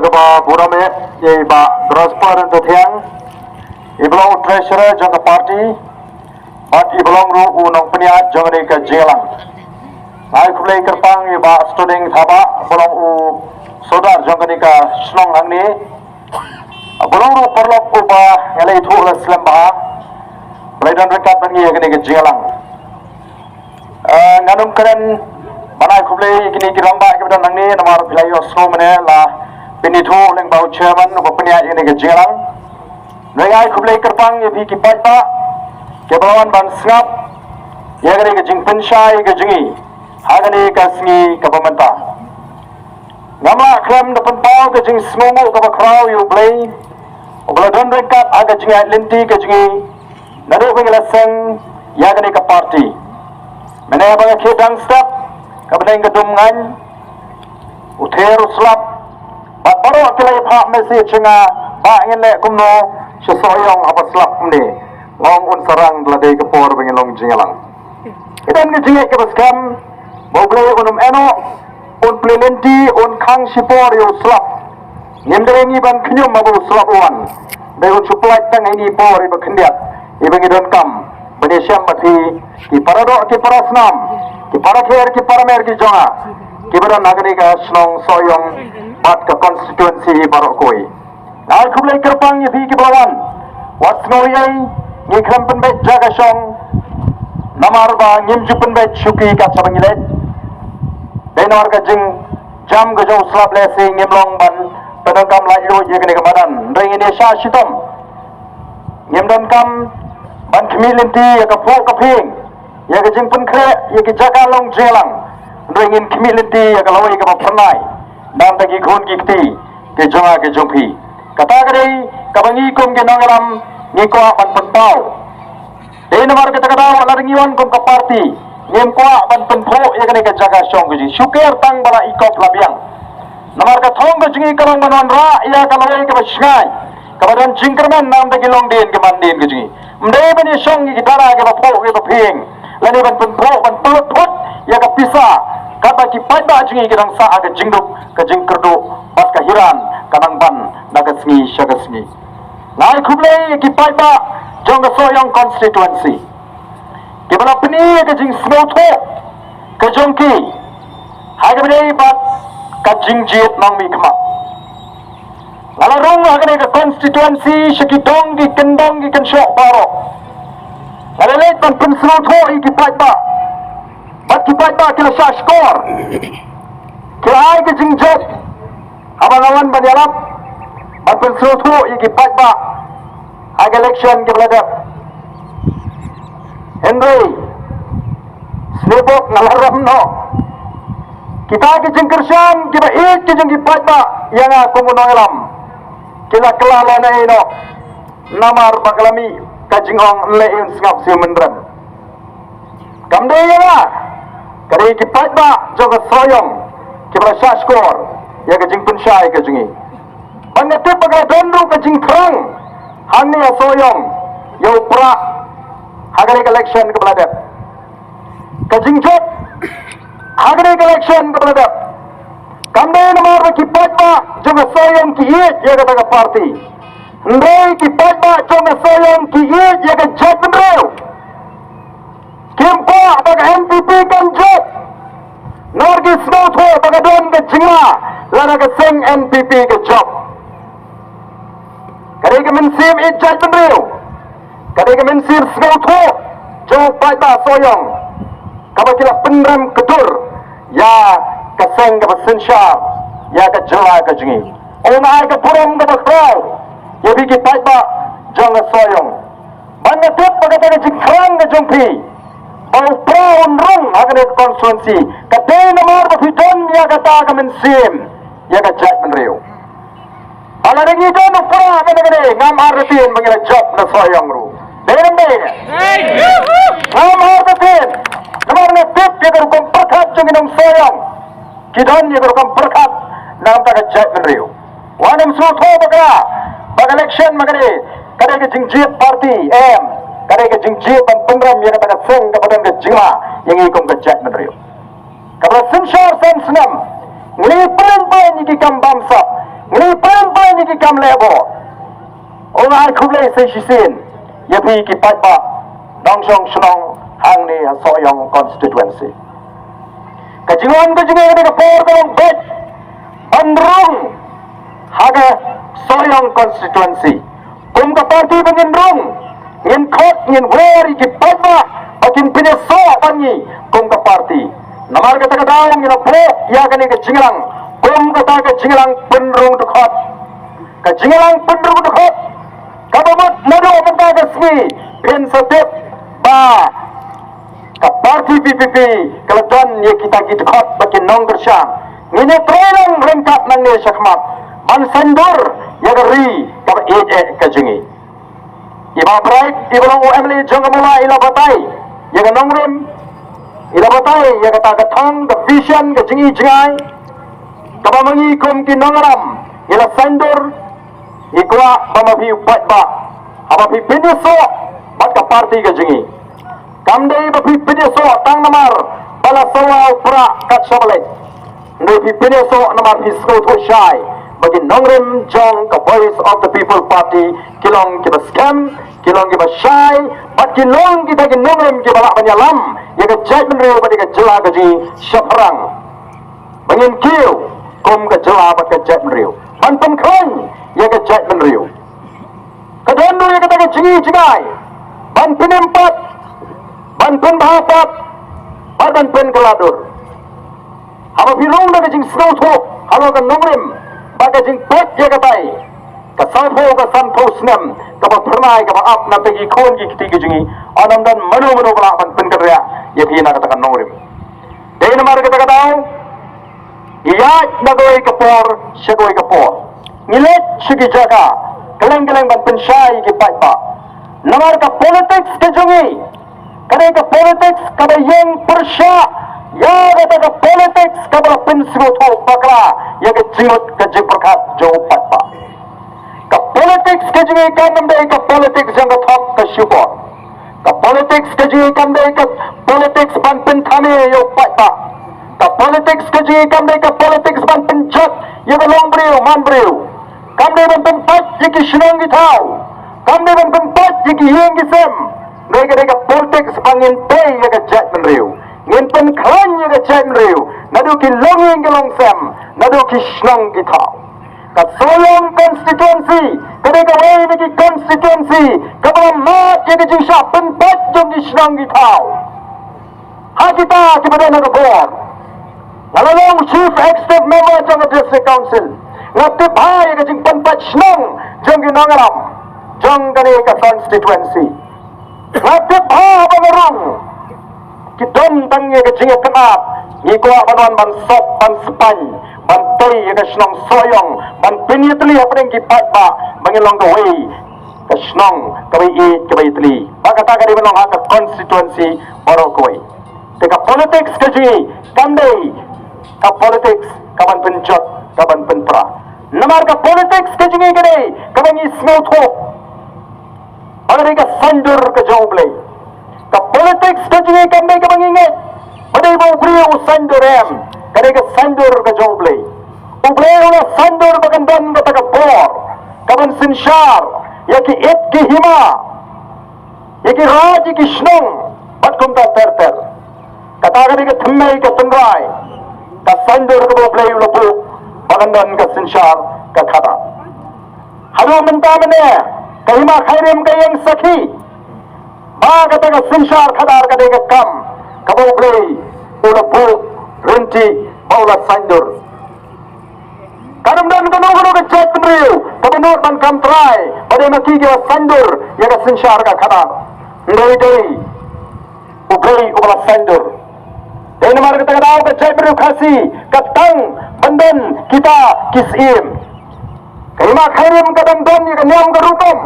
Jagaba Burame, Yeba Drosper and the Tiang, Iblo Treasurer Janga Party, but Iblong Ru Unong Peniat Janganika Jelang. I play Kerpang Yeba Studying Thaba, Bolong U Sodar Janganika Snong Angni, Bolong Ru Porlok Uba, Ele Tula Slamba, Playdan Rekat Nangi Yaganika Jelang. Nganum Karen. Mana aku play kini kiramba kita nang ni nama pilai Oslo mana lah penitu leng bau chairman apa peniat ini ke jelang. Naya aku play kerpang ye biki pajba kebawan ban sngap ye gani ke jing pensyai ke jingi hagani ke singi ke pemerintah. Nama krem depan bau ke jing semumu ke bakrau you play. Obala don rekat aga jingi lenti ke jingi nado pengilaseng ye gani ke party. Mana bang kedang step Kabelang gedungan, uther uslap, baru akilai pak message nga, pak ingin kumno, sesoyong apa slap ni, long unsarang beladai kepor bengilong jingalang. Idan ngejingai kebaskam, boglay unum eno, un plenenti, un kang sipor yu slap, ngimdeng iban kenyum abu slap uan, beun suplai tang ini por iba kendiat, ibang idon kam, benesyam bati, ki paradok ki parasnam. Ki para kher ki para mer ki jonga ki bara nagari ka snong soyong bat ka constituency barok koi nai khublai kerpang ye ki balawan wasno yai ni khram pen bet jaga song namar ba ngim jupen bet shuki ka sabangilet denor ka jing jam ga jong slap le se ngim long ban padang kam lai lo ye kene ka badan ring ini sha shitom ngim don kam ban khmilinti ka pho ka phing ya ke jingpun kre ya ke jaga long jelang ringin community ya ke lawai ke panai dan bagi khun gikti ke jonga ke jongpi kata kare kabangi kum ke nongaram ni ko ban pentau de nomor ke takada wala ringiwan kum ka party ngem ko ban penpho ya ke jaga song ji syukur tang bala ikop labiang nomor ka thong ke jingi karang manon ra ya ka lawai ke basngai kabadan jingkerman nam bagi long den ke mandin ke jingi mde bani song ki dara ke pho ke phing lani ban penpro ban pelot ya ka pisa kata ki pada jingi kirang sa aga jingduk ka jingkerdo bat ka hiran kanang ban naga sngi shaga sngi nai khuble ki pada jong soyong constituency ke bala pni ka jing smotho ka jongki haga bidai bat ka jingjit nang mi khma lala rong haga ka constituency shikidong ki kendong ki kenshok baro Alalet ban pensrut ho iki pajba. Bat ki pajba kila sha skor. Kila ai ke jingjot. Abang awan ban yalap. Ban pensrut ho iki pajba. Ag election ke beladap. Henry. Snebok ngalaram no. Kita ke jingkersyam kiba ik ke jingki pajba yang aku munoilam. Kila kelala na ino. Namar bakalami. Kajingong leun sngap siu mendran kamde ya kare ki pajba joga soyong ki brasha skor ya kajing pensyai kajingi banete pagai dondu kajing terang hanni ya soyong yo pra hagare election ke beladap kajing jot hagare election ke beladap kamde nomor ki pajba joga soyong ki ya kata party Ndai ki pajba jonga soyong ki ye jaga jatman reo. Kimpo baga MPP kan jat. Norgi smooth ho baga don ke jinga. Lana ke sing MPP ke job. Kare ke mensim it jatman reo. Kare ke mensim smooth ho. Jong pajba soyong. Kaba kila penram kedur. Ya ke sing ke besinsya. Ya ke jela ke jingi. Ona ke puram ke bakrau. Ya bigi pajba jangan soyong. Banyak tip pakai tadi jingkrang ke jongpi. Bau praun rung akan ada konstituensi. Kadai nomor berfidon ya kata akan mensim. Ya kata jat menriu. Ala ringi kan upra mana-mana. Ngam artin mengira job na soyong ru. Dengan baik. Ngam artin. Nomor na tip ya kerukam perkat jengin soyong. Kidon ya kerukam perkat. Ngam tak jat menriu. Wanim suto baga. Bag election magani kada ke jingjit party kada ke jingjit pengram yang kata seng kepada ke jingma yang ikom ke jat menriu kabla sensyar sen senam ngli pen pen iki kam bangsa Ni pen ni ki kam lebo. Orang kublai se shisin. Ya pi ki patba. Dong song snong hang ni soyong constituency. Kajingon ni ka por kalong bet. Bandrung haga soyong constituency. Kum ka parti bangin rung. Ngin kot ngin weri ki patba. Bakin pineso bangi kum ka parti. Namar kata daw ngin po ya kani ka jinglang. Kum kata ka jinglang penrung dukot. Ka jinglang penrung dukot. Kabamot nado kata ka smi pin satip ba ka parti PPP keladon ye kita dukot bakin nong gersyang. Ngine training rengkat nang ne syakmat. Ban sendur ya geri ka ka jingi. Iba break ibalong OML jong mula ila batai. Ya ka nongrim ila batai ya kata ka thong the vision ka jingi jingai. Kabamangi kum ki nongram ila sendur ikwa pamabi patba ababi piniso bat ka parti ka jingi. Kamdei babi piniso tang namar bala sawa pra kat sabalet. Ndai piniso namar fisko to shai bagi nongrim jong ka voice of the people party kilong ki scam kilong ki shai bat kilong kita ki nongrim ki bala panyalam ya ka judgment real bagi ka jela ka ji syafrang bangin kiu kum ka jela bat ka judgment real ban pun khan ya ka judgment real kadon ya ka ta jingi jingai ban pinempat ban pun bahapat ban pun keladur haba bilong na ka jing snow tho halo ka nongrim baga jing pet ya katai ka sanpo snem ka ba pernai ka ba ap na tegi khon ki kiti jingi anam dan manu bala ban pen karya ya ki na kata nongrim dein mar kata daw iya nagoi ka por shagoi ka por nilet shigi jaga keleng ban pen shai ki patba namar ka politics ke jingi kare ka politics ka ba yeng persya ya kata ka politics ka ba pen sgotho bakra ya ka jingot ka jing perkat jo patba ka politics ke jingi ka nambe ka politics jang ka thok ka syukur ka politics ke jingi ka nambe ka politics ban pen thame yo patba ka politics ke jingi ka nambe ka politics ban pen jat ya ka long breu man breu kamde ban pen pat ya ki shnong gi thau kamde ban pen pat ya ki yeng gi sem ngai ka politics bangin pe ya ka jat man reu ngin pen khan ya ka jat man reu nadu ki long yeng gi long sem nadu ki shnong gi thau ka soyong constituency kare ka wei ni ki constituency ka ba mat ya ki sha pen pat jong gi shnong gi thau ha kita ki ba na ka bor ngalong chief executive member jong district council ngati bhai ka jing pen pat shnong jong gi nangaram jong kane ka constituency ngati bha bangarung ki don tangye ka jing kenap ni ko banon ban sop ban span ban toi ka shnong soyong ban pinyatli apeng ki patba bangilong ka wei ka shnong ka wei ka wei tli bakata ka dibalong ha ka constituency boro koi te ka politics ka ji kandei ka politics ka ban penjot ka ban penpra namar ka politics ka jingi ka dei ka bangi snow tho agar ka sandur ka joble ka politics ka jingi ka dei ka bangi nget badai bo brio sandur em ka dei ka sandur ka joble uble ona sandur bagandan ka ka bor ka ban sinshar yaki et ki hima yaki raj ki shnong bat kum ta ter kata ka dei ka thmai ka tangrai ka sandur ka bo play lo pu bagandan ka sinshar ka khata halu menta mane kahima khairim ka yang sakhi ba kata ka sinshar khadar ka dega kam ka bo play ula pu renti baula sandur kanam dan ka no ka chat mriu ka no ban kam try bade maki ka sandur ya ka sinshar ka khata ndoi dei ublei ula sandur dan mar kata daw ka chat mriu khasi ka tang bandan kita kisim kahima khairim ka dan ni ka nyam ka rukom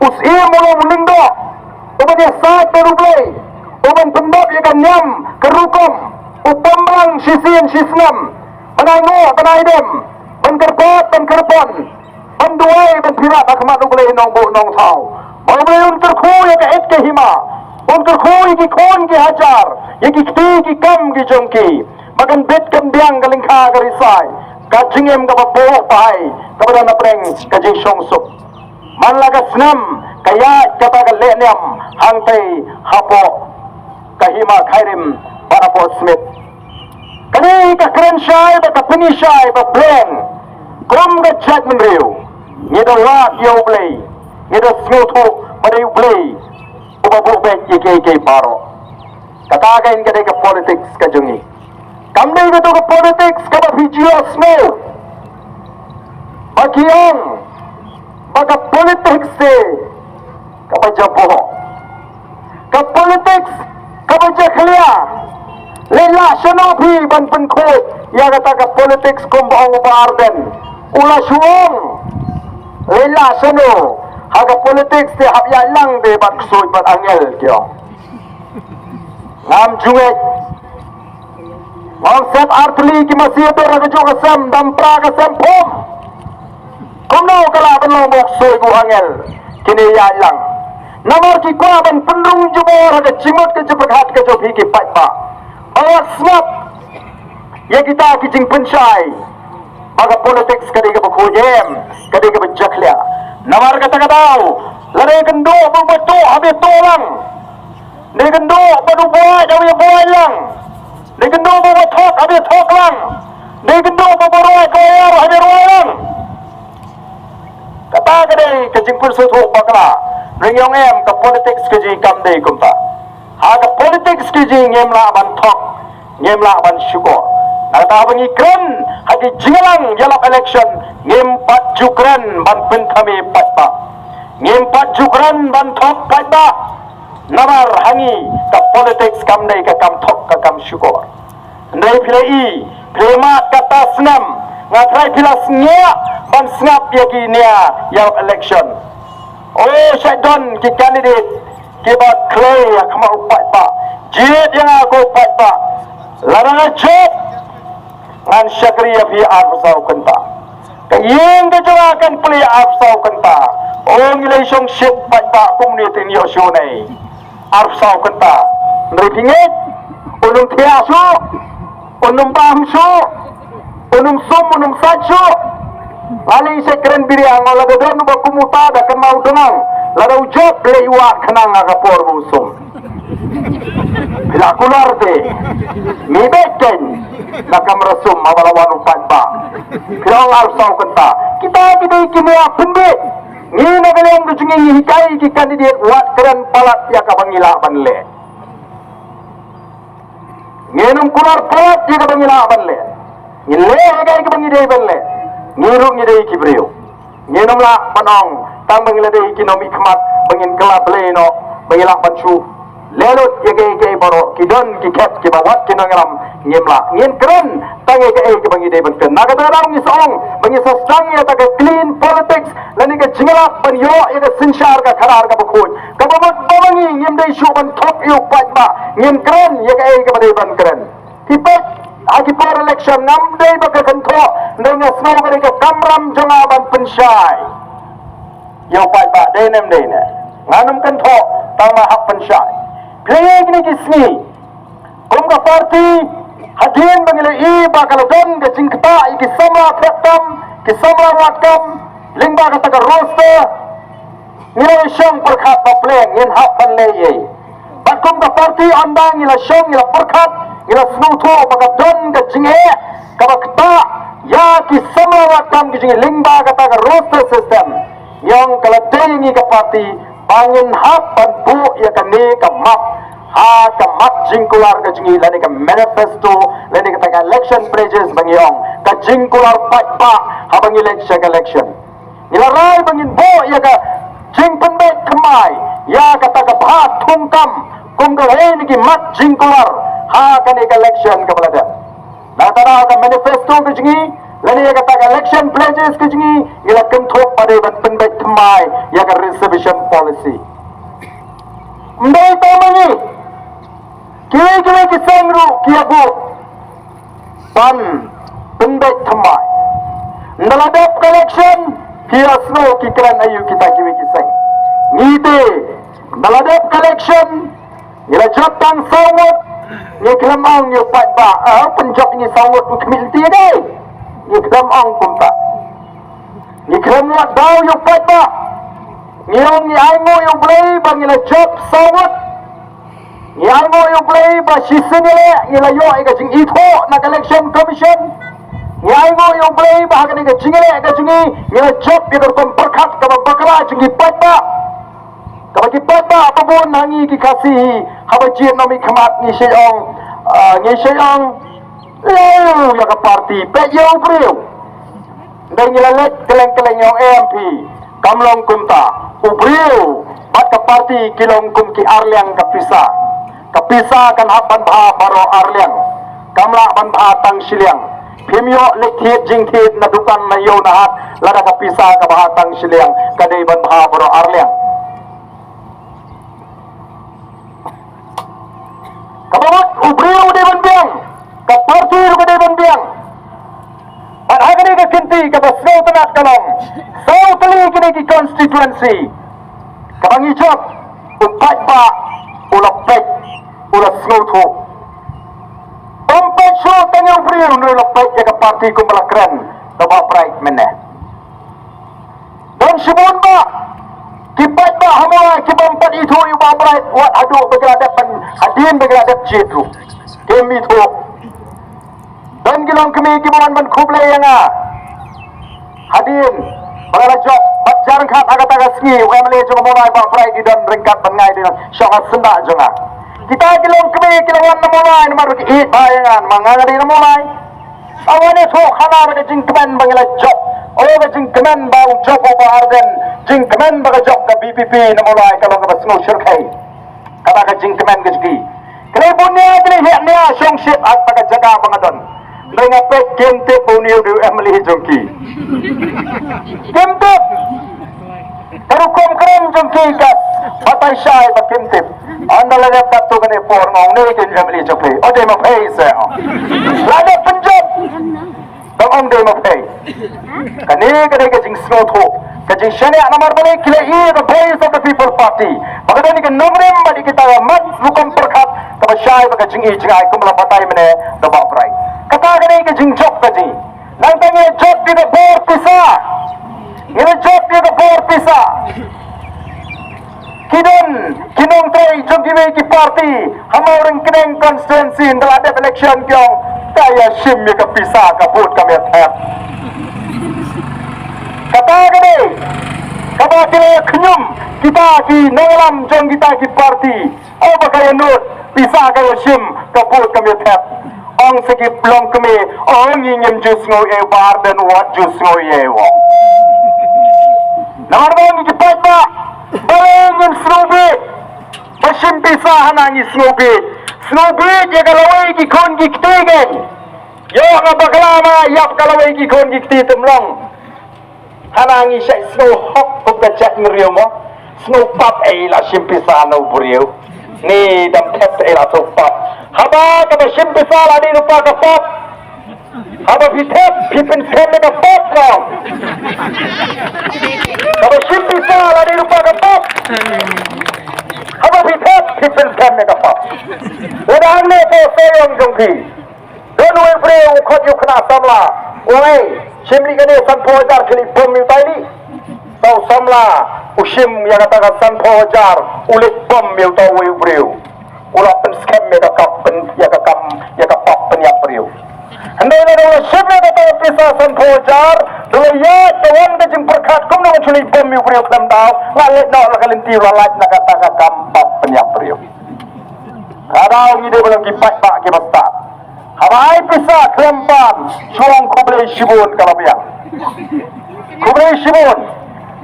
usim mo mulindo ubade saat berublay uban pembab ya ka nyam ka rukom upamrang sisin sisnam banango banaidem bankerpat bankerpon banduai banpirat akmat ublay nong bo nong thau bablay unter khu ya ka et ke hima unter khu ki khon ki hajar ya ki kti ki kam ki jongki bagan bet kam biang kalingkha ka risai kajingem ka papo pahay kepada na preng kajing songsup manlaga senam kaya kata ka lenyam hangtai hapo kahima khairim para po smith kani ka krenshai ba ka pinishai ba pleng krom ga chat menriu ngedo lat yo play ngedo snoto pada yo play ubabu bet yeke paro kata ka in ka politics ka jungi kamne ko to ka politics ka ba video smell bagian baga politics se ka ba japo ka politics ka ba jaklia lela shanopi ban penko ya kata ka politics kumbang ubarden ula suong lela shano haga politics te habya lang de bat soy bat angel kyo ngam junget ngam set artli ki masih to raga jo kasam dampra kasam pom komno kala ban lo mok soy bu angel kini ya lang namor ki kwa ban pendung jubor raga cimot ke jebrat ke jo ki patpa awak snap ya kita kijing pensyai baga politics kadi ke bukujem kadi ke bejaklia namar kata tau lare kendo bebeto habis tolang ni kendo badu buai habis buai lang ni kendo bebetok habis tok lang ni kendo beberoi koyar habis roi lang kata kadi kijing pensutu bakla ringyong em ke politics kiji kamde kumta ha ke politics kiji ngemla ban tok ngemla ban syukur nata bangi kren hadi jingalang yalap election ngempat jukren ban penkami patba ngempat jukren ban tok patba namar hangi ka politics kamdai ka kam tok ka kam syukur ndai pilai premat kata senam ngatrai pilas nya ban snap yagi nia yalap election oh syaitan ki candidate ki ba clay akma patba jid yang aku patba larang job ngan syakriya fi afsau kenta kayeng kejawakan peli afsau kenta oh ngilai song ship patba community ni osyonai afsau kenta nripingit unum tiasu unum bamsu unum sum unum sachu ali sekren biriang ola dedon ba kumuta da kemau dengang lara ujot leiwa kenang agapor busum bila keluar de mi beken nakam resum mawalawan patba kirang arsau kenta kita kimua pendek ni nagaleng dujungi hikai ki kandidat wat keren palat ya ka bangila banle ngenum keluar palat ya ka bangila banle ile hagai ka bangidai banle ngiruk ngidai ki brio ngenum la panong tang bangila dei ki nomi khmat bangin kala bleno bangila panchu lelut yage baro kidon ki ket ki bawat ki nangram ngemla ngin keren tangi ke bangi de ban ken naga darang ni song bangi sastang ya ta clean politics lani ke jingla ban yo ya sinshar ka kharar ka bukhoj ka bamat bawangi ngim dei shu ban thok yu patba ngin keren yage ke bade ban keren tipet agi par election nam dei ba ka kantho ndenga snow ka ke kamram jonga ban penshai yo patba de nem de ne nganum kantho tama hak penshai Playing ni kismi, kumga party hadin bangile I bakal don ke jingkta iki samla khaptam ki samla watkam lingba kata ka roster nilai syong perkhat ba playing yin hak ban le ye bakum ka party andang ila syong ila perkhat ila snuto baka don ke jinghe ka bakta ya ki samla watkam ki jing lingba kata ka roster system yang kala dengi ka party bangin hak ban bu ya ka ne ka map ha ka map jingkular ka jingi lani ka manifesto lani ka election pledges bangyong ka jingkular patpa ha bang election nilaray bangin bo ya ka jing penbet kemai ya kata ka bhat thungkam kum ka hen ki mat jingkular ha ka ne ka election ka balada na tara ka manifesto ka jingi lani ya kata ka election pledges ka jingi ila kenthok pade ban penbet kemai ya ka reservation policy ndai tamangi kira-kira kisang ru kia bu pan pendek thamai ndaladap collection kia snow kikran ayu kita kiwi kisang ngite ndaladap collection ila jatang sawut ni kelamang ni pat ba penjok ni sawut ku kemilti dai ikram ong kumta ikram wa daw yung pat ba ngiyong ay mo yung play bang ila job sawat ngiyang mo yung play ba sisinile ilayo ay kajing ito na election commission ngiyang mo yung play ba hagan ka jingile ka jingi ngila job yung berkat ka bakra jingi pat ba kapag ipat ba apabon hangi kikasihi habajin nami kamat ni siyang layo ya ka party peyo brio dan nilalet keleng-keleng yung AMP kamlong kumta ubrio bat ka party kilong kum ki Arliang kapisa kan hapan baha baro Arliang kamla ban baha tang siliang pimyo lekhit jingkit na dukan na yo nahat lada kapisa ka baha tang siliang kadai ban baha baro Arliang kabawat ubrio de banbiang kaparti lu de banbiang pan hagani ka kinti ka basau tanat kalong sau tali kini ki constituency kabang ijab umpat ba ulah pek ulah snautu umpat so tanya ubrio nu lepek ya ka parti kumbalakran taba pride menne dan sibun ba kipat ba hamwa kibampat itu iba pride wat adu begradapan hadin begradat jitu kemi tu dan gilang kami kibawan ban kublai yang hadin barajak batjar khat agak-agak ski wemle jo mulai ba pride di dan ringkat pengai di syawat senda jonga kita gilang kami kilawan mulai nomor ki bayangan mangangari mulai awane so khana ba jingkman bangila job o ba jingkman ba job ba arden jingkman ba job ka BPP na mulai kalau ka basno shirkai kada ka jingkman gejgi kale bunya kale heknya songship at taga jaga bangadon dengan pek kente bunya du emli jongki kente terukom keren jongki kat batai syai ba kente anda lagi patu kene por ngong ne ke emli jongki ode ma pay se lagi penjab dong ong de ma pay kane kane ke jing snow tho kajing shane anamar bale kile e the voice of the people party bagada ni ke nomrem badi kita mat lukom perkhat ka syai ba kajing e jingai kumla batai mene the ba prai kata kane ke jing job kaji nang tanya job di the board pisa ini job di the board pisa kinong tay jogi me ki party hamauring kineng constituency dalam ada election kyong kaya sim me ka pisa ka vote kami tap kata kene kata kene kenyum kita ki nangalam jong kita ki party oh bakaya nut pisa kaya sim ka vote kami tap ong segi plong kami ong ingin jus ngoy bar dan wat jus ngoy ewo namar bang ki patba balengin snobe basim pisa hanangi snobe je kalawai ki kon ki tegen yo nga baklama yap kalawai ki kon ki temlong hanangi syai snow hok pagkajak ngeriyo mo snow pop la simpisa no buriyo ni dam tep la so pop haba ka simpisa la di lupa ka pop haba pitep pipin sem ka pop long haba simpisa la di lupa ka pop haba pitep pipin sem ka pop wadang ne po seyong jongki don we free ukot yu khna samla oi simli kene sanpo jar khili bom mi tai ni tau samla usim ya kata sanpo jar ulit bom mi tau we free ula pen scam me ka pen ya ka kam ya ka pop pen ya free andai ne ula simli kata pisa sanpo jar dole ya tawan ke jing perkat kum na chuli bom mi free klam dau ngalet no la kalinti ralat na kata ka kam pop pen ya free kadau ni de belum kipat pak ke basta habai pisa krempam suang kublai shibun kalabiang kublai shibun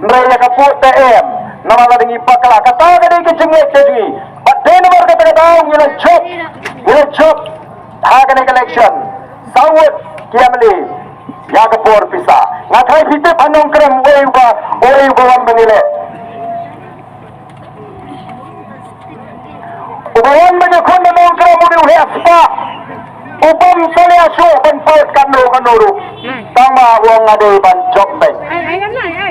nraya kaput TM nama la dengi pakala kata kadai ke jenglet ke jingi but den nomor kata kadau ngila job ha kadai election sawut kiamli ya kapur pisa ngathai pite panong krem oi wan benile ubayan bagi khonda nong krem udi uhespa upam sale aso ban pot kanuru tama wong ade ban job bay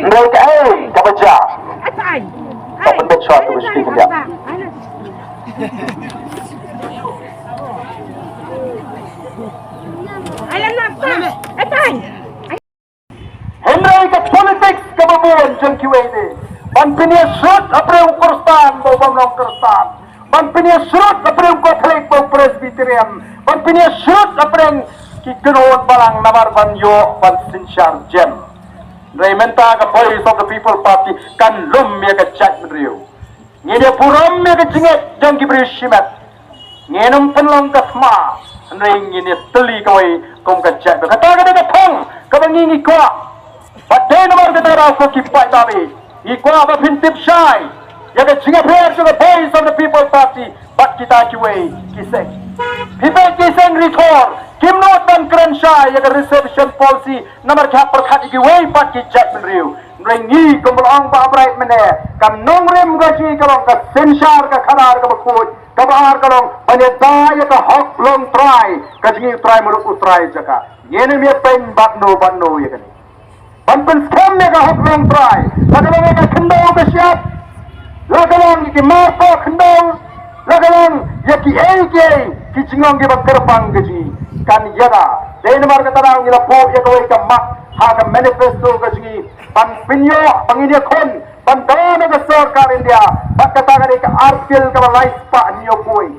mereka kabaja tak penting suatu mesti dia alam nak ban pinia surut aprem Kristen bau bamlong Kristen, ban pinia surut aprem Katolik bau Presbyterian, ban pinia surut aprem kikenot balang namar ban yo ban sinsyar jem. Raymenta ka Voice of the People Party kan lum ya ka chat meriu. Ngene puram ya ka jinget jang ki beri shimat. Ngenum penlong ka sma. Ring ngene teli kawai kom ka chat. Kata ka de ka thong ka bangi kwa. Padai nomor ka tara ko ki pai tabi. Ikwa ba pintip shai. Ya ka jinget her to the Voice of the People Party. Bat kita ki wei ki sek. People ki seng retor. Kim not ban kran shai ya ka reception policy nomor ka perkhat ki wei bat ki chat meriu. Rengi kumulong ba bright mene kam nong rem gaji kalong ka sensar ka khanar ka bakut ka bahar kalong panedaya ka hok long try ka jingi try muruk utray jaka yene me pen bakno ya kani ban scam me ka hok long try lagalong ka khando ka siap lagalong ki marpo khando lagalong yaki ki jingong ki bakarbang gaji kan yaga den mar ka tarang ila po ya kawai ka mak ha ka manifesto ka jingi ban pinyo panginia kon ban dana ka sarkar India bakata ka artikel ka life pa niyo koi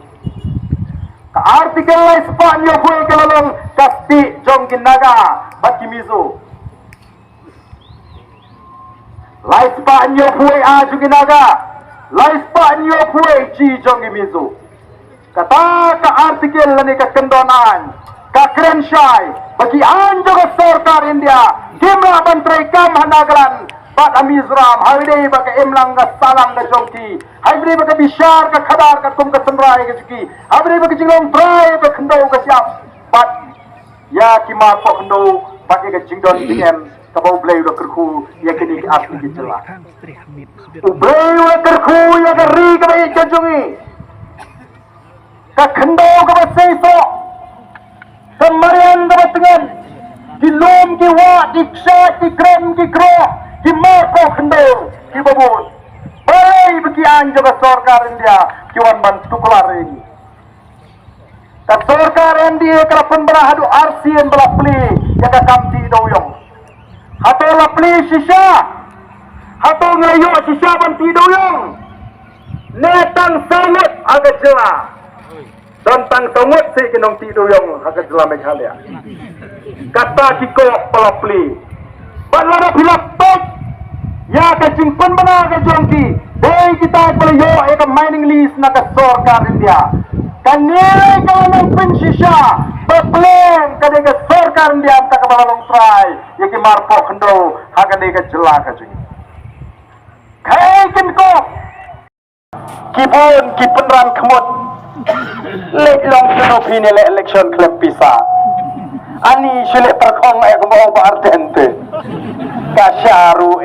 ka artikel life pa niyo koi ka lalong kasti jong ginaga bakimizo life pa niyo koi aju ginaga life pa niyo koi ji jong gimizo kata ka artikel lani ka kendonan ka krenshai bagi anjo ka sarkar India Kimra bantrai kam hanagalan bat amizram haide baka emlang ga salang ga jongki haide baka bishar ka khadar ka tum ka samrai ga juki haide baka jinglong trai ka khndo ka siap bat ya kimar ko khndo bat ga jingdon dm ka bau blai ro kerku ya kini ki asli ki jela blai ro kerku ya ga ri ka bai ka jungi ka khndo ka ba seiso samarian ga tengan di lom ki wa di ksa ki krem ki kro ki marko khndo ki babon balai bagi anja ka sarkar India ki wan ban tuklar ini ka sarkar India ka pun bara hadu RCM bala pli ya ka kamti doyong hato la pli sisa hato ngayo sisa ban ti doyong netang sangut aga jela dan tang sangut si kinong ti doyong aga jela meghalaya kata kiko pelapli balana pilapot ya ka jingpan mana ka jongki dei kita pelayo eka mining list na ka sarkar India kanile ka nang pensisya bapleng ka de ka sarkar India ta ka balong try yaki marpo khndo ha ka de ka jela ka jing kai kin ko kipon kipenran khmot lek long senopi ni election club pisa ani sulit perkong ay kumbaong paartente kasyaru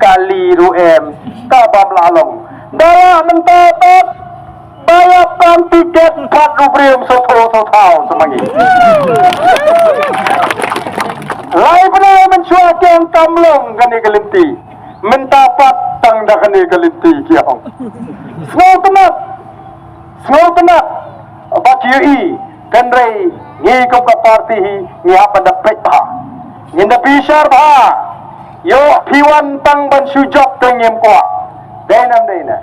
kaliru kabam lalong dala mentapat bayapkan tiket 4 rupiah sotau semangi lai benar mencuaki yang kamlong kani kelinti mentapat tangda kani kelinti kiong small tenat baki yui kanrai ngi ko ka party ngi apa da pet ba ngi da pisar ba yo piwan tang ban sujok tengem ko denam dena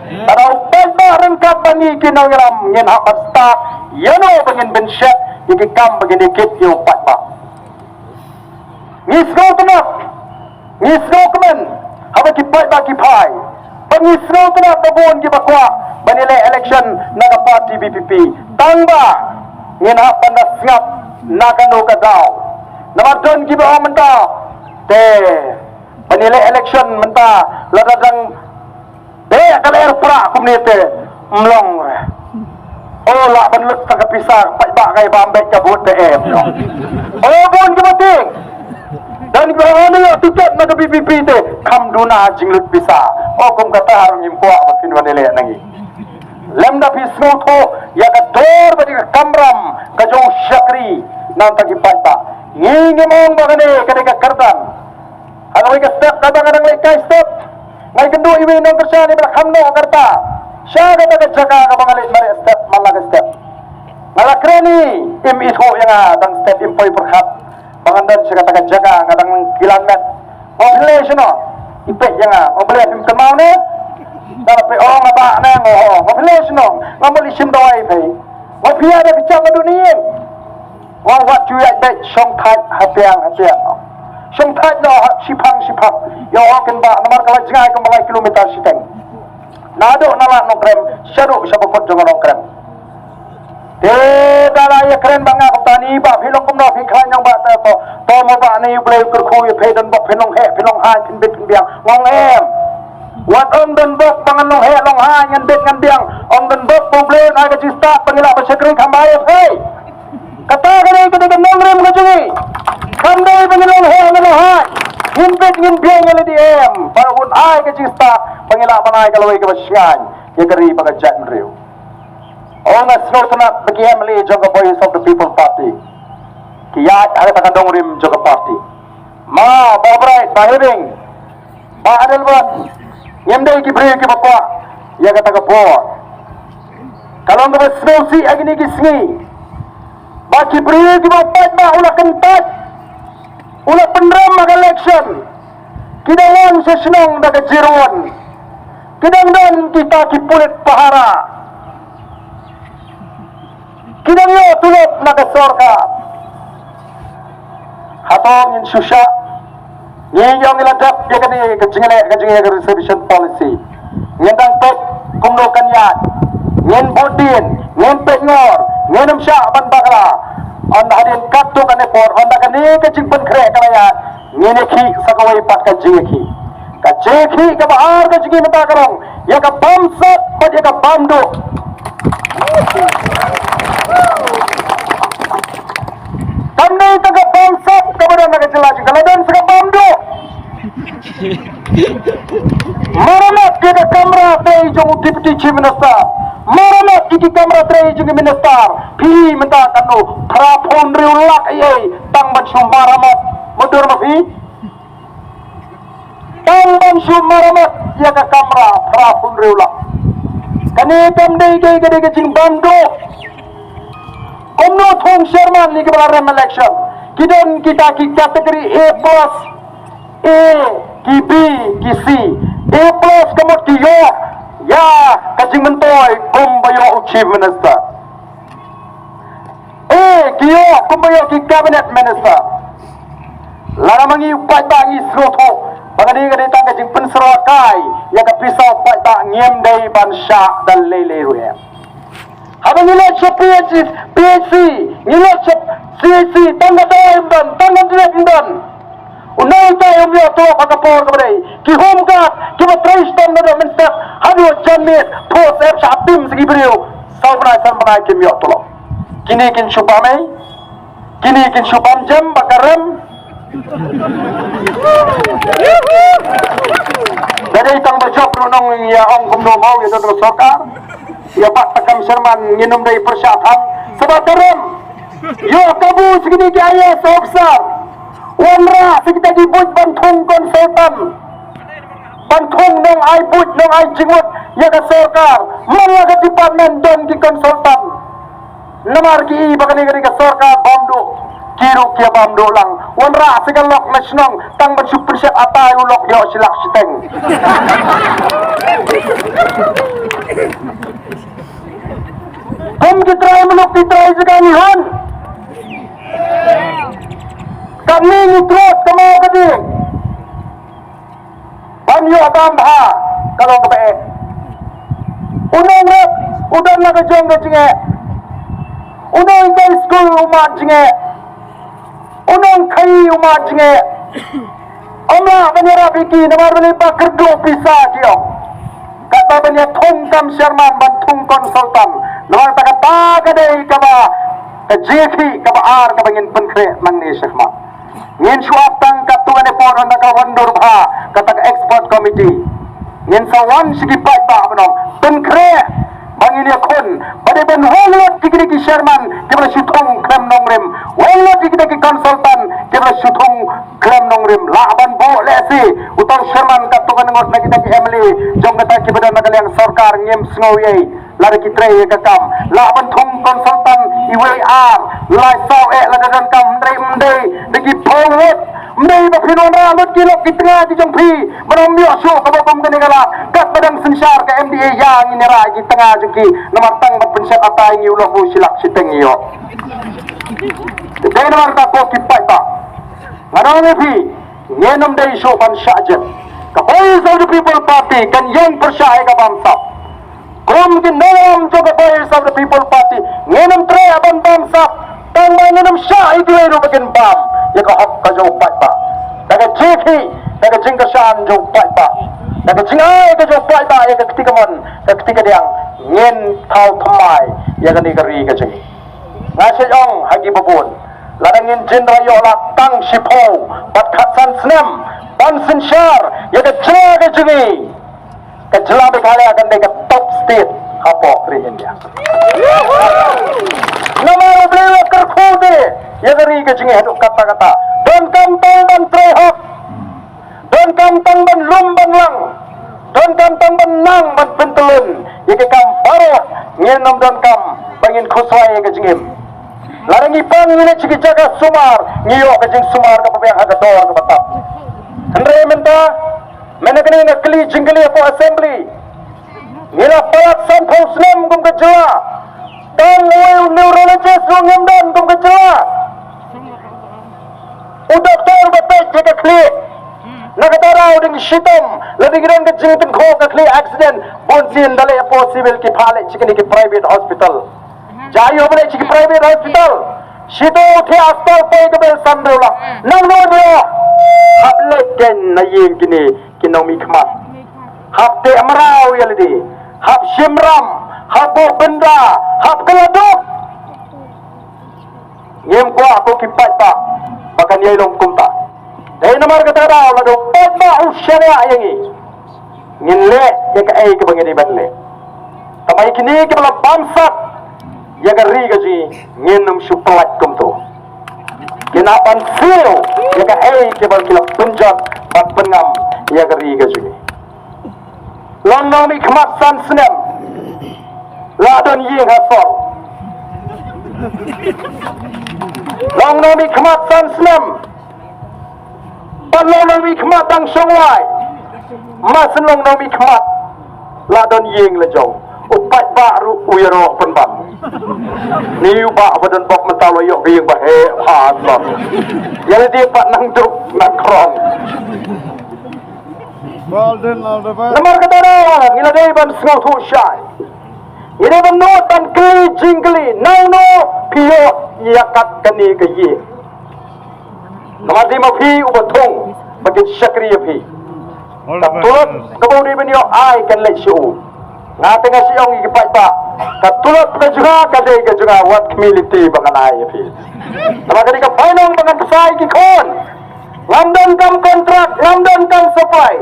Parau pagba rengkat bani kinawram ngen hak start yano bangin bensyat iki kam bangin dikit yo patba ngisro tenap ngisro kemen haba ki patba ki pai bangisro tenap babon ki bakwa banile election naga party BPP tangba ngen hak pandas ngap nakano kadao namadon ki ba menta te banile election menta ladadang dek kaler pra komuniti mlong oh la benlek tak pisang pai bak kai bambek cabut DM oh bon ke bating dan gawani yo tiket na BPP te kam duna jinglut pisa oh kum kata harung impua batin wanele nangi lemda pisno tho ya ka dor badi kamram ka jong syakri nan tagi pai bak ngi mong bagane kadeka kardan ano ka step kadang-kadang lai step ngai kendo iwi nong kerja ni belakang no kerta siya kata kerjaga ka bangalit mari step malaga step malakreni im iho yang dang step impoy perhat bangandan siya kata kerjaga ngadang kilomet population no ipek jangan boleh kenal ni dah pe orang apa na ngo boleh senong boleh sim doi pe pia ada bicara dunia wat cuy dek song thai hapiang song thai no sipang yo kan ba nomor kalau jangan ke kilometer siteng nado nala no krem seru sabot jangan no krem dala ya keren banga tani ba philong kom no phikhan yang ba to mo ba ni play kur khu ye phe don ba philong he philong ha phin bit biang ngong em wat om don bok bangan no he long ha ngan bit ngan biang om don bok problem aga cista pangila ba sekri khambai he kata kare ke nong rem ka jungi khamdai pangilong he ngalo ha hin bit ngin biang ngale di em par un ai ka cista pangila banai kaloi ke ba syan ye kari ba ka jat riu orang asnotna bagi Emily juga Voice of the People Party. Kiat ada takandong rim juga party. Ma babrai bahiring. Ba adal buat. Nyemdai ki beri ki bapa. Ya kata ke board. Kalau nggak snosi agni ki sngi. Ba ki beri ki bapa ba ulah kentat. Ulah penram mag election. Kidawon sesenong daga jiruan. Kidangdan kita ki pulit pahara. Kidang yo tulot naga sorkar hatong in susha yang iladak dia kani kejingale reservation policy ngendang pek kumno kanyat ngen bodin ngen pengor ngenem sya ban bakra on hadin katto kane por on kani kejing pen kre kanaya ngene ki sakawai pat kajeki ka bahar kajigi mata karong ya ka bamsat pat ya ka bamdo Kami taga bangsat kepada naga jelas kalau dan suka bamdo. Maramat kita kamera tei jong deputy chief minister. Maramat kita kamera tei jong minister. Pi minta kanu prapon riulak ye tang ban sumaramat mundur mafi. Tang ban sumaramat ya ka kamera prapon riulak. Kani kamdei ke jing bamdo. Komno thong Sherman ni kebala rem election. Kita ki kategori A+, A, ki B, ki C. A+ kamot ki yo. Ya, kajing mentoy kumbayo chief minister. A, ki yo kumbayo ki cabinet minister. Lara mangi upat bangi sroto. Bangani kani tang kajing penserakai ya ka pisau pat ba ngiem dai ban sha dal lele ruya. Habang election PHC, election CAC, tangga dan tangga direct dan unai tayo mo to pagkapor kabay ki home guard ki matrais tam na minister hado jamit post app sa tim sa gibriyo sa banay kim yo to kini kin supam jam bakaram dari tang bajok nong ya ong kumno mau ya to sarkar ya pak takam Sherman nginum dari persyatan sebataram yo kabu segini ki IAS officer wanra segita dibut bantung konsultan bantung nong ai but nong ai jingut ya ka sarkar mana ka department don ki konsultan lamar ki bakani ka sarkar bamdo kiro kia bamdo lang wanra segalok nasional tang bansu persyat atai ulok yo silak siteng Kom kitray mulok kitray sa kanihan. Kami nitrot kamo kadi. Banyo agam baha kalau kebae. Unong rep udan na kajong kajinge. Unong kay school umat jinge. Unong kay umat jinge. Omla banyara biki namar bani bakerdo pisa kiyo. Kata banya thongkam Sherman bantung konsultan. Namar takata kadai kaba kajethi kaba ar kabangin penkre mangni syekma. Ngin suap tang katuan epon honda kawandur bha kata expert committee. Ngin sawan sigi ba benong penkre bangin yakun pada ben wolot kiki Sherman kibra sutung krem nongrim. Wolot kiki konsultan kibra sutung krem nongrim. Laban bo lesi utang Sherman katuan ngot na kita ki Emily jong kata kibra nagalyang sarkar ngim sngoyei lari kitray kakam laban thong konsultan iway lai sau ladadan kam mdei degi powot mdei ba phinon ra lut kilok kitnga di jongpi manom yo shu ka bom kani kala kat badang sensar ka MDA yang ini ra gi tengah jengki namatang bat penset atai ngi ulo bu silak siteng yo dei namar ta ko kipai ta ngarang phi ngenam dei shu ban shajet ka Voice of the People Party kan yang persyai ka bangsa kum ginam jo ka Voice of the People Party ngenam tre aban bangsa tang ba ngenam syai tu ro bakin bam ya ka hak ka jo pai pa daga jeki daga jingka shan jo pai pa daga jingai ka jo pai pa ya ka ketika mon ka ketika diang ngen thau thamai ya ka ni ka ri ka jeng ngasih ong hagi babun ladangin jin rayo la tang sipo bat khasan snam ban sensyar ya ka jela ka jengi ka jela be kale akan de ka top state hapok rin dia nama beliau kerkude ya dari ka jengi haduk kata-kata don kantang ban trehok don kantang ban lumban lang don kantang ban nang ban pentulun ya ka kam baro ngenom don kam bangin khuswai ka jengim larang ipang ini ciki jaga sumar ngiyo kajing sumar ka pabayang hagador ka batap andre menta menakani nakli jingli po assembly nila palat sampul snem kum kajela dan neurologist rungem dan kum kajela udoktor bapak jaga kli nakatarau ding shitam labing ran kajing tengko ka kli accident bonsin dale po civil ki phale chikini ki private hospital जाइयो बने चिक private hospital शितो थे अस्पताल पे के संदोला नंगो दो हबले केन नयें किने किनोमी खमात हबते अमराव यलदी हब शिमरम हबो बंदा हब कलादुक yem ko ako kipat pa bakan yai long kumta dai namar kata da la do pa usyane ayangi nginle ya ka ai ke bangini banle tamai kini ke bala bamsat ya gari gaji ngenum supalat kum tu kenapan sio ya ka ai ke bal kilap punjab pat pengam ya gari gaji lonomi khmat san snem la don yi hasol lonomi khmat san snem lonomi khmat dang songwai mas lonomi khmat la don ying la jong upat baru uyaro penbam ni ba badan bok mentalo yo biang ba he ha lon ya dia pak nang duk nak krong golden all the way namar kata dah ngila dei ban small to shy ini ban no tan kli jingli nau no pio yakat kani ke ye namar di ma phi ubathong bagi syakri phi tatulot kabau di benyo ai kan let show ngate nga siyong ikipat pa katulot ka juga kade ka juga wat community bakanay fi tama kadi ka painong mga kasay kikon lamdan kam contract lamdan kam supply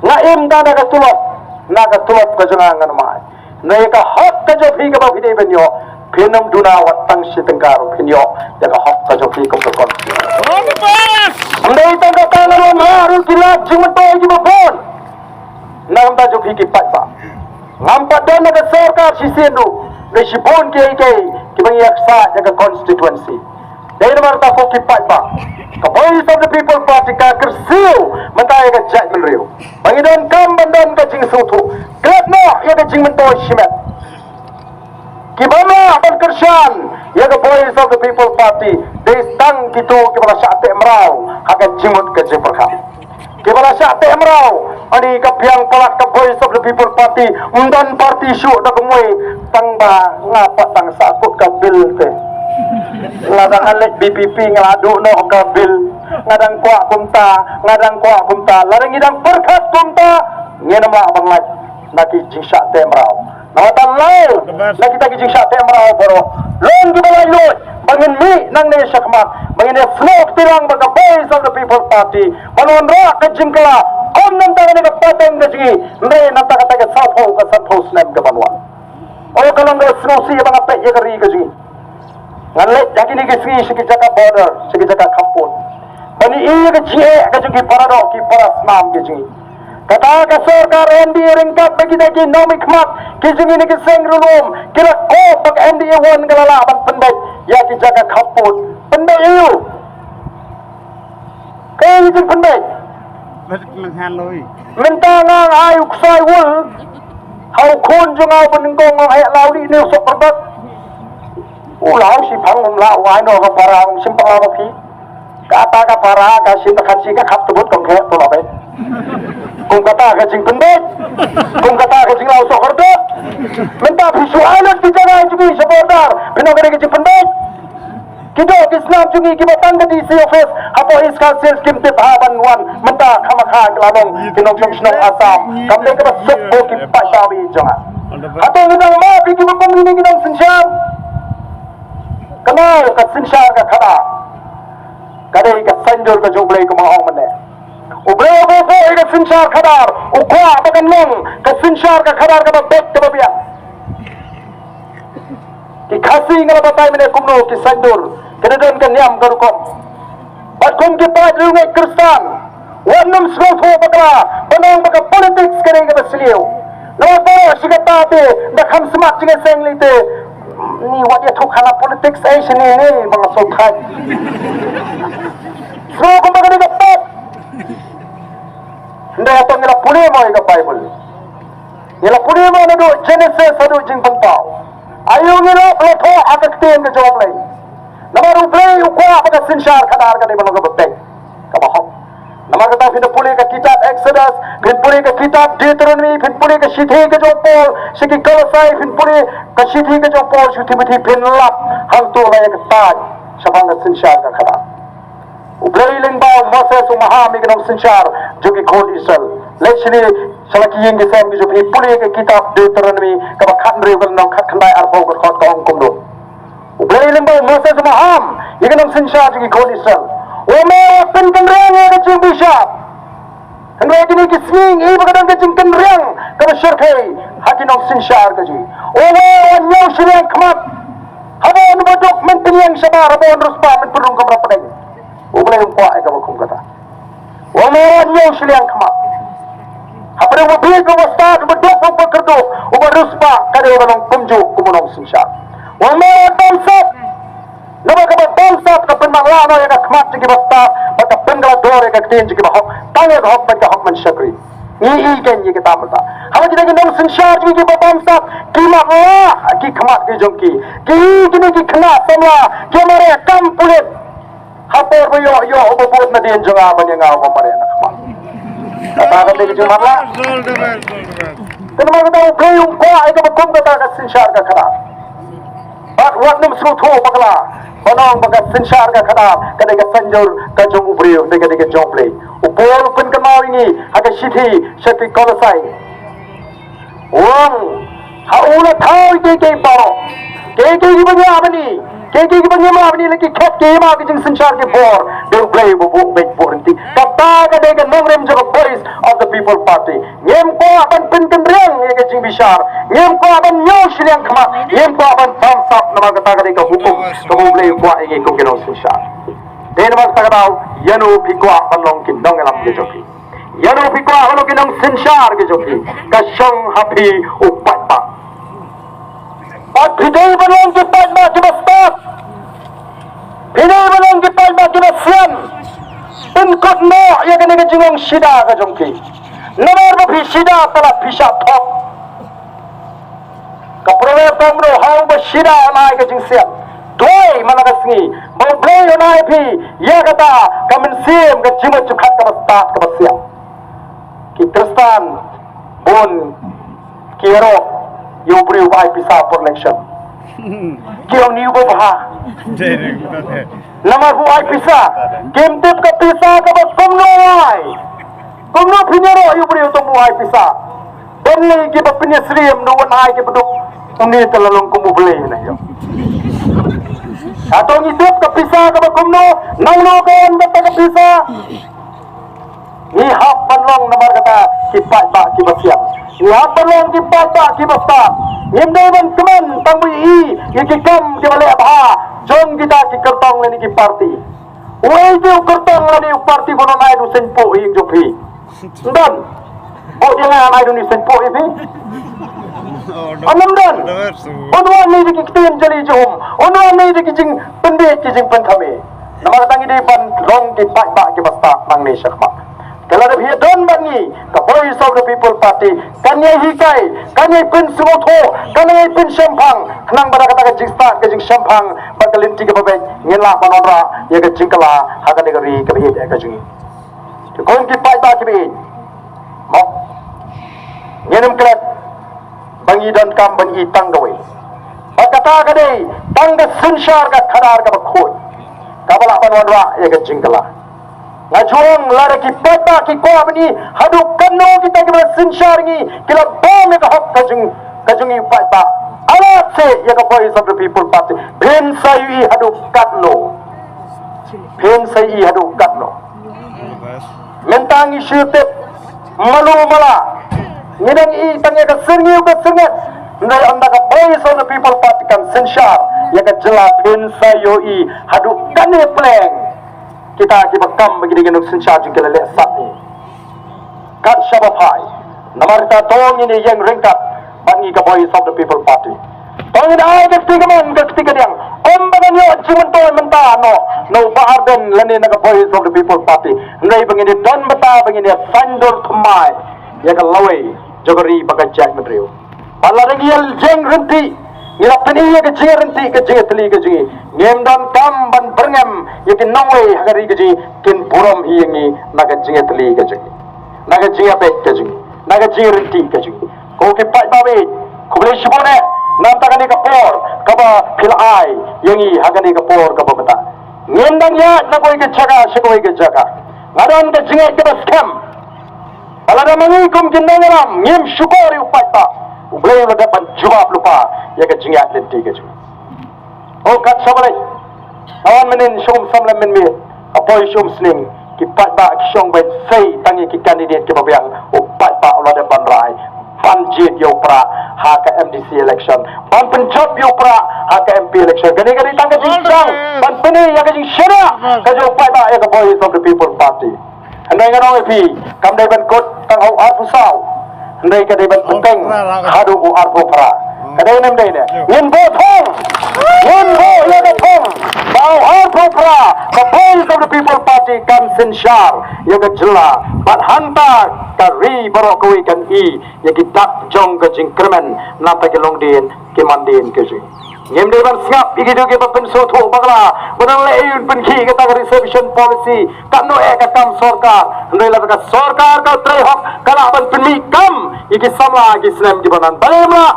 ngaim da nagatulot ka juga nganmay na ka hot ka jo fi ka ba pide benyo pinam duna wat tang sitengkaro pinyo ya ka hot ka jo fi ka kon andai tang ka tangan mo haru kilap jingmatoy di babon nam ta jo ki pat pa ngampat dan naga sarkar si sendu le si bon ke bang yaksa jaga constituency dai namar ta ko ki pat pa ka Voice of the People Party ka kersiu mentai ka jat menriu bangidan kam bandan ka jing sutu klat no ya ka jing mentoy shimet ki bama ban kershan ya ka Voice of the People Party dai stang kitu ki bala syate mrau haga jimut ka jing perkha kibala syate emrau ani kapiang pelak ke Voice of the People Party undan parti syuk dak moy tangba ngapa tang sakut ka bil ke ladang alek BPP ngaladu no ka bil ngadang kuak kumta larang idang perkat kumta ngena ma bang laj naki jing syate emrau nawatan lain naki tagi jing syate emrau boro lon kibala lut bangin mi nang ne syakmat bangin smoke tilang baga Voice of the People Party manon ra ka jingkala kon nan ta ne ka pateng ka jingi ne nan ta ka sapho snem ka banwa o kalong ga snosi banga pe ye kari ka jingi ngalle yakini ke sigi jaka border sigi jaka kampun bani i ka jingi ka jingi parado ki paras nam ke jingi Kata ka sarkar NDA ringkat bagi dagi nomik mat kijing ini kiseng rulum kira ko pag NDA won kalalaban penday ya ki jaga kaput penday iyo kaya kijing penday minta ngang ayuk say wul hau kun jung au peningkong ay lau di niu sok perbat ulau si pang lau ay no ka parang simpang lau pi kata ka para ka sin ka si ka kap tubut kong kaya to labe kung kata ka jing pendek kung kata ka jing lau sok perbat minta visualan di jaga jungi sebodar pinagari ka jing pendek kido kisnam jungi kibatang ka di si office apo iskal sales kim tip haban wan minta kamakha lalong kinong chung sinong asam kamde ka basuk ko ki pasabi jonga ato nginang ma bigi bukong ini nginang sinsyar kanal ka sinsyar ka kada kadai ka sanjur ka joblay ko mga ong mane ublay ko po ka sinsyar kadar ukwa bagan long ka sinsyar ka kadar ka babek ka babiya ki khasi nga batay mene kumno ki sanjur kadadon ka niyam karukom at kung ki padre ngay kristan wanam sroto bakla banang baka politics kare ka basiliw nawa po sigatate dakham smak jinga senglite ni wadi thuk khana politics ay sini ni mga sokhat so kung baka ni dapat hindi atong nila puli mo yung Bible nila puli mo na do Genesis ado jing pangpaw ayaw nila plato akaktin ka jawab lay namaru play ukwa baka sinsyar kadar ka di mga gabatay kabahok namar kata pinapuli ka kitab Exodus pinapuli ka kitab Deuteronomy pinapuli ka Shithi ka jawab Paul sige Colossae pinapuli ka Shithi ka jawab Paul Timothy pinlap hang tulay ka taj sa mga sinsyar ka kadar ublay lingbaw Moses umahami ka ng sinsyar jogi kod Israel lechini salakiying gisem gijo pinapuli ka kitab Deuteronomy kabakhan rin ka ng kakhanday arbaw ka kot ka ong kumdo ublay lingbaw Moses umaham ikan ng sinsyar jogi kod Israel Omo pen kenreng ka jing bishop. Kenreng kini kisming iba kadang ka jing kenreng ka masyarkay hakin ng sinsyar ka jing. Omo anyaw sirang kamat. Habon badok men penyang sabar habon ruspa men perung kamera pedeng. Ublay yung kwa ay kabakum kata. Omo anyaw sirang kamat. Habon mobil ka wastad badok ng pagkardok uba ruspa kada ng punjuk kumunong sinsyar. Omo bansat nama kabat bansat ka penmanglano yang akmat jiki basta maka penggalador yang kaktin jiki bahok tanggal hok baca hok mensyakri ni ikan jiki tamata hawa jika gendong sinsyar jiki bansat kimat lah ki kamat ki jongki ki kini ki kena samla ki mare kam pulit hapor boyo yo obobot na din jonga banya nga mare na kamat kata ka di jumat lah kenapa kita ukayung ko ay kabakum kata ka sinsyar ka karat But what nam sruto bakla Panong bagat sinsyar ka kada kada ka sanjur ka jong ubriyo kada ka jong play upol pun kamau ini haka Shithi Shithi Colossae wong haula thau ke baro ke gibanya abani ke gibanya abani lagi khat ke ma ke jing sinsyar ke bor de play bu bek porinti kata kada ka nongrem jo voice of the people party ngem ko aban pun kenreng ke jing bishar ngem ko aban nyaw shiliang khama ngem ko aban tamsap nama kata kada ka hukum kemudian buat ini kau kena susah. Dan mas tak tahu, yanu pikwa palong kinong elam kejoki. Yanu pikwa palong kinong sensar kejoki. Kasyang happy upat pak. Pat pidai palong kipat mak kibastat. Pidai palong kipat mak kibasian. Inkot mo yang kena kejengong sida kejoki. Nomor berpi sida telah pisah top. Kaproleh pemro hang bersida naik kejeng siap. Doi malagasngi bangblay onai pi ya kata kamensim ke jimat cukat ke bastat ke basiam ki Tristan bun kiro yu bri ubai pisa for election ki om niu baha nama ubai pisa kim tip ke pisa ke bas kumno pinyero yu bri utung ubai pisa benli ki bapinya srim no onai ki beduk uni telalong kumublay na yo atau ngitip ke pisah ke bakumno nanglogan bata ke pisah ihap panlong namar kata kipat bak kibasiam ihap panlong kipat bak kibasta ngimdewan teman tangwi ikikam kibalik abha jom kita kikertong lani ki parti uai dia kertong lani parti bono nai du senpo ing jopi dan po dia ngan ai dun sen po ipi anam dan onwa ni dik tin jali jom onwa ni dik jing pendek jing pen kami nama tangi di ban long di pak ba ke basta nang ni syakma kalau ada don bangi ka voice of the people party kanyai hikai kanyai pin suotho kanyai pin sempang nang bara kata jing start ke jing sempang bakalin tiga babek ngela panora ya ke jingkala haga negeri ke bi ka jing kon ki pak ba ke bi mo ngenem klet bangi dan kam bangi tanggawe kata kade tangga sensyar ka khadar ka bakhoi kabala panora ya ke jingkala ngajuang lara ki peta ki ko abni hadu kanno kita ke sensyar ni kila bom ka hok kajungi peta alat se ya ka voice of the people party ben sai hadu katno mentangi syutip malu mala ngidang I tangya ka serngiu ka sengat ndai anda ka voice of the people party kan sensyar ya ka jela ben sayo I hadu kane pleng kita bakam bagi dengan sensyar jingkala le sat ni kat syabapai namarita tong ini yang ringkat bagi ka voice of the people party tong ini ai ke tiga yang ombangan yo jimentoy menta no baarden lani na ka voice of the people party ndai bangini don bata bangini sandor thmai ya ka lawai jogori bagajak medrio palarengil jeng renti ngila peni ke jeng renti ke jeng teli ke jeng ngem dan kam ban berngem yakin nongwe hagari ke jeng kin puram hiyengi naga jeng teli ke jeng naga jeng apek ke jeng naga jeng renti ke jeng ko ke pai babe ko boleh shibone nam takani ka por kaba philai yangi hagani ka por kaba bata ngem dan ya na koi ke jaga shikoi ke jaga ngadan ke jeng ke scam alada mangi kum jindangaram ngem syukuri upai ta boleh dapat jawab lupa ya ke jingat lenti ke jeng oh kat sabalai awan menin syum samlam men mi apoi syum sling ki pat ba syong bai sei tangi ki candidate ke babyang upat ta alada banrai banjit yo pra ha ka MDC election ban penjot yo pra ha ka MP election gani tangga jingsang ban peni ya ke jing syara ka jo upat ba ya ke voice of the people party andai ngano epi kam dai ban kot tang au arfusau ndai ka dai ban penteng hadu u arpo pra kadai nem dai ne ngin bo thong ya da thong bau arpo pra the voice of the people party kan sensyar ya ka jela bat hanta ka ri baro koi kan I ya ki dak jong ka jingkremen na ta ke longdin ke mandin ke jing ngem dai ban ngap igi do ke pen so tho bagla banang le yun pen khi ka ta reservation policy kan no ka kam sarkar ndai la ka sarkar ka trai hok kala ban pen mi kam iki samla gi slam di banan balemla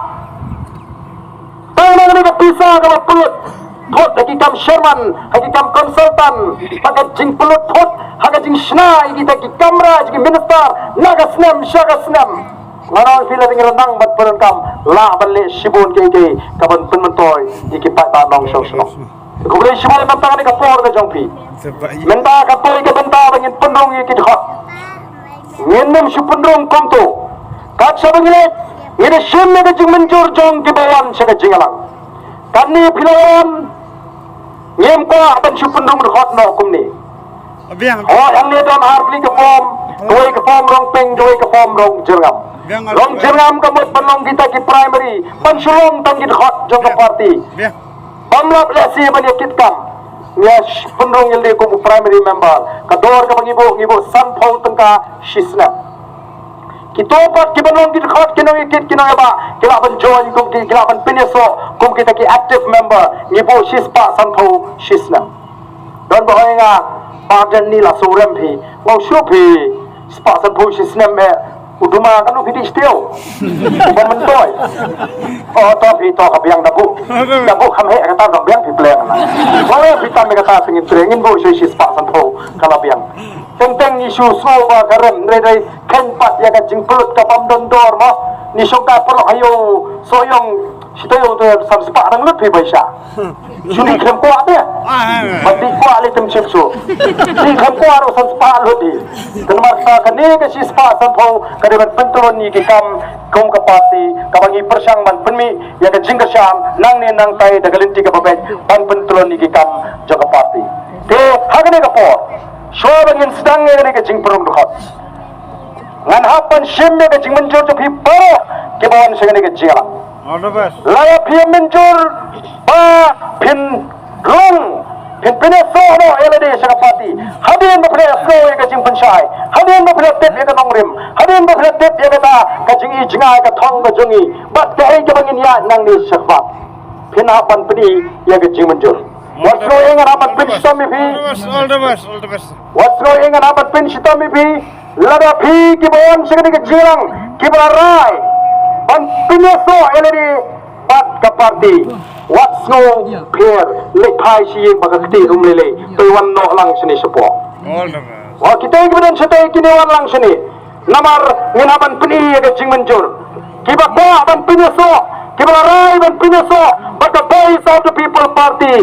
tanang ni ka pisa ka pulut thot lagi kam sherman lagi kam konsultan pakai jing pulut thot haga jing shna igi ta ki kamra igi minister naga snam shaga snam ngarang fila dengan nang bat perangkam la balle shibun ke kaban penmentoy iki pata nong shong shong ko boleh shibun mentang ni ka por ka jongpi menta ka toy ka benta bangin pendong iki dhot nginem shu pendong komto kat sabangile ngene shim ne ka jing menjur jong ke bawan shaga jingalang kani philawan ngem ko ban shu pendong dhot no kumni oh yang ni dalam harli ke form doi ke form rong peng doi ke form rong jerngam long jerngam kamut banong kita ki primary pansulong tanggit hot jong ke party pamlap lesi ban yakit kam yes pendong yelde ko primary member kador ka ngibo sanpau tengka shisna kitopat ki banong ki hot kino yakit kino ba kila ban join kum ki kila ban pineso kum kita ki active member ngibo shispa sanpau shisna don bohoinga badan ni la sorem phi mau shupi spa sanpau shisna me uduma kan lu video still ban mentoy oh tapi to kabyang dabu kam he kata kabyang pi plan na boleh kita me kata singin trengin bo shi spa sanpau kalabyang tentang isu so ba karam redai kan pat ya ka jingplut ka pam dondor mo ni soka pro ayo soyong sitayo to sam spa nang lut pi baisha suni kem ko ate mati ko ali tem chipso ni kem ko aro sam spa lut di kan marta kan ni ka si spa sanpau kadibat penturon ni ki kam kom ka party kabangi persang man penmi ya ka jingka syam nang ni nang tai dagalinti ka babet ban penturon ni ki kam jaga party te hagane ka por so bangin sedang ni ka jingprong dukhot ngan hapan shim me ke jing menjur to pi paro ke bawan sengani ke jingala All the best. laya pi menjur ba pin rong pin pine so no elade saka party hadin ba pine so ke jing panchai hadin ba pine tep ke nongrim hadin ba pine tep ke ta ka jing I jinga ka thong ka jungi bat ke ai ke bangin ya nang ni sakwa pin hapan pdi ya ke jing menjur what's going on hapan pin stomi pi All the best. All the best. what's going on hapan pin stomi pi lada pi ki bawan sengani ke jilang ki barai ban pinyeso eladi bat ka party what's no pair lepai si bagakti rumlele toiwan no lang sini sepo All the best. wa kita kemudian setai kini wan lang sini namar nginaban pini ke jing menjur ki bakwa ban pinyeso ki barai ban pinyeso but the voice of the people party